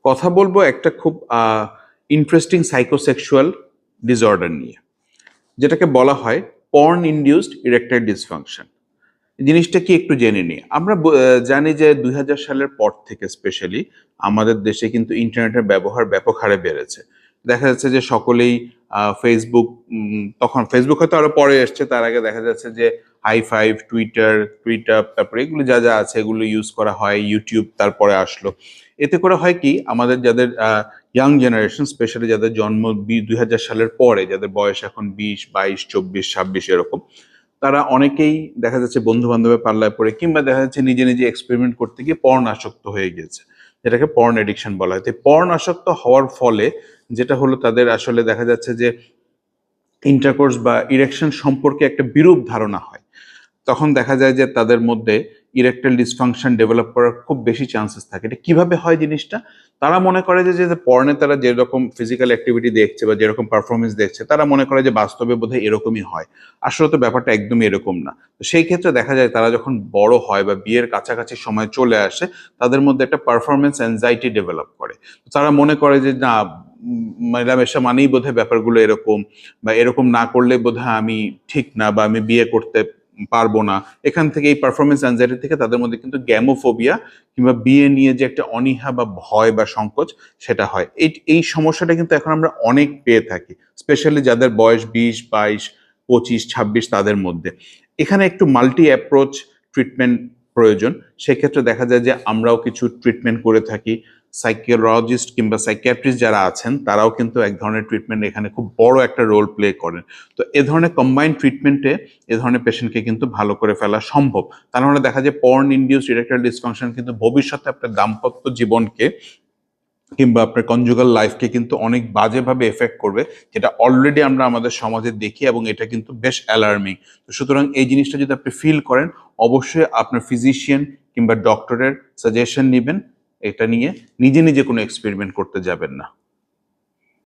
কথা বলবো একটা খুব ইন্টারেস্টিং সাইকোসেক্সুয়াল ডিসঅর্ডার নিয়ে, যেটাকে বলা হয় পর্ন ইনডিউসড ইরেকটাইল ডিসফাংশন। জিনিসটা কি একটু জেনে নিই। আমরা জানি যে 2000 সালের পর থেকে স্পেশালি আমাদের দেশে কিন্তু ইন্টারনেটের ব্যবহার ব্যাপক হারে বেড়েছে। দেখা যাচ্ছে যে সকলেই ফেসবুক, তখন ফেসবুক হয়তো আরো পরে এসছে, তার আগে দেখা যাচ্ছে যে হাই ফাইভ, টুইটার, তারপরে এগুলো যা যা আছে এগুলো ইউজ করা হয়, ইউটিউব তারপরে আসলো। এতে করে হয় কি, আমাদের যাদের ইয়াং জেনারেশন, স্পেশালি যাদের জন্ম 2000 সালের পরে, যাদের বয়স এখন 20, 22, 24, 26 এরকম, তারা অনেকেই দেখা যাচ্ছে বন্ধু বান্ধবের পাল্লায় পড়ে কিংবা দেখা যাচ্ছে নিজে নিজে এক্সপেরিমেন্ট করতে গিয়ে পর্ন আসক্ত হয়ে গেছে, যেটাকে পর্ন এডিকশন বলা হয়। তো পর্ন আসক্ত হওয়ার ফলে যেটা হলো, তাদের আসলে দেখা যাচ্ছে যে ইন্টারকোর্স বা ইরেকশন সম্পর্কে একটা বিরূপ ধারণা হয়। তখন দেখা যায় যে তাদের মধ্যে ইরেকটাইল ডিসফাংশন ডেভেলপ করার খুব বেশি চান্সেস থাকে। এটা কিভাবে হয় জিনিসটা? তারা মনে করে যে যে পর্নে তারা যেরকম ফিজিক্যাল অ্যাক্টিভিটি দেখছে বা যেরকম পারফরমেন্স দেখছে, তারা মনে করে যে বাস্তবে বোধহয় এরকমই হয়। আসলে তো ব্যাপারটা একদমই এরকম না। তো সেই ক্ষেত্রে দেখা যায় তারা যখন বড় হয় বা বিয়ের কাছাকাছি সময় চলে আসে, তাদের মধ্যে একটা পারফরমেন্স অ্যাংজাইটি ডেভেলপ করে। তারা মনে করে যে না, মেলামেশা মানেই বোধহয় ব্যাপারগুলো এরকম, বা এরকম না করলে বোধহয় আমি ঠিক না, বা আমি বিয়ে করতে পারবো না। এখান থেকে এই পারফরমেন্স অ্যাংজাইটি থেকে তাদের মধ্যে কিন্তু গ্যামোফোবিয়া কিংবা বিয়ে নিয়ে যে একটা অনীহা বা ভয় বা সংকোচ, সেটা হয়। এই সমস্যাটা কিন্তু এখন আমরা অনেক পেয়ে থাকি, স্পেশালি যাদের বয়স 20, 22, 25, 26 তাদের মধ্যে। এখানে একটু মাল্টি অ্যাপ্রোচ ট্রিটমেন্ট প্রয়োজন। সেক্ষেত্রে দেখা যায় যে আমরাও কিছু ট্রিটমেন্ট করে থাকি। সাইকিওলজিস্ট কিংবা সাইকিয়াট্রিস্ট যারা আছেন, তারাও কিন্তু এক ধরনের ট্রিটমেন্ট এখানে খুব বড় একটা রোল প্লে করেন। তো এ ধরনের কম্বাইন্ড ট্রিটমেন্টে এ ধরনের পেশেন্টকে কিন্তু ভালো করে ফেলা সম্ভব। তা নাহলে দেখা যায় পর্ন ইনডিউসড ইরেকটাইল ডিসফাংশন কিন্তু ভবিষ্যতে আপনার দাম্পত্য জীবনকে কিংবা আপনার কনজুগাল লাইফকে কিন্তু অনেক বাজেভাবে এফেক্ট করবে, যেটা অলরেডি আমরা আমাদের সমাজে দেখি, এবং এটা কিন্তু বেশ অ্যালার্মিং। তো সুতরাং এই জিনিসটা যদি আপনি ফিল করেন, অবশ্যই আপনার ফিজিশিয়ান কিংবা ডক্টরের সাজেশন নেবেন। এটা নিয়ে নিজে নিজে কোনো এক্সপেরিমেন্ট করতে যাবেন না।